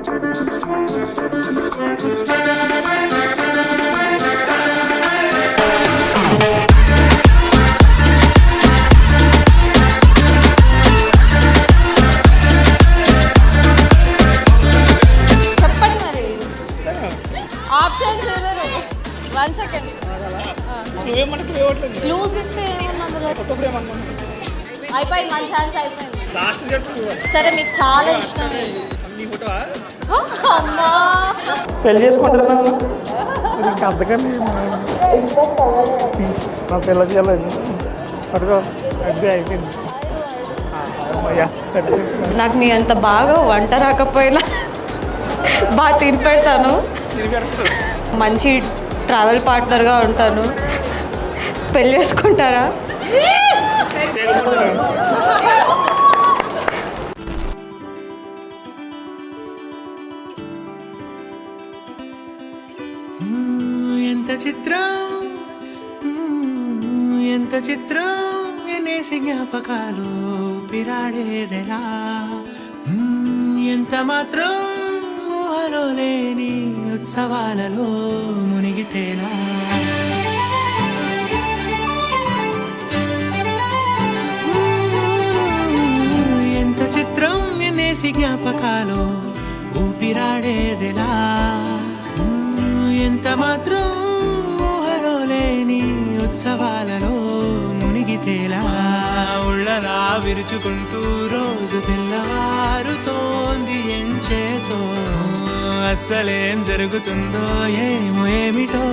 Options ఎవరు 1 second clues ఇస్తే అయిపోయి మన ఛాన్స్ అయిపోయింది. సరే మీకు చాలా ఇష్టం అమ్మా పెళ్లి చేసుకుంటున్నాను అంతకని నా పిల్ల చేయలేదు అడుగు అది అయిపోయింది. నాకు మీ అంత బాగా వంట రాకపోయినా బాగా తిని పెడతాను, మంచి ట్రావెల్ పార్ట్నర్గా ఉంటాను. పెళ్ళి చేసుకుంటారా? ఎంత చిత్రం ఎంత చిత్రం ఎనేసి జ్ఞాపకాలు పిరాడేదెలా, ఎంత మాత్రం ఊహలో లేని ఉత్సవాలలో మునిగితేలా. ఎంత చిత్రం ఎన్నేసి జ్ఞాపకాలు ఊపిరాడేదెలా, ఎంత మాత్రం ఊహలో లేని ఉత్సవాలలో మునిగితేలా. ఉళ్ళలా విరుచుకుంటూ రోజు తెల్లవారుతోంది ఎంచేతో, అస్సలేం జరుగుతుందో ఏమో ఏమిటో.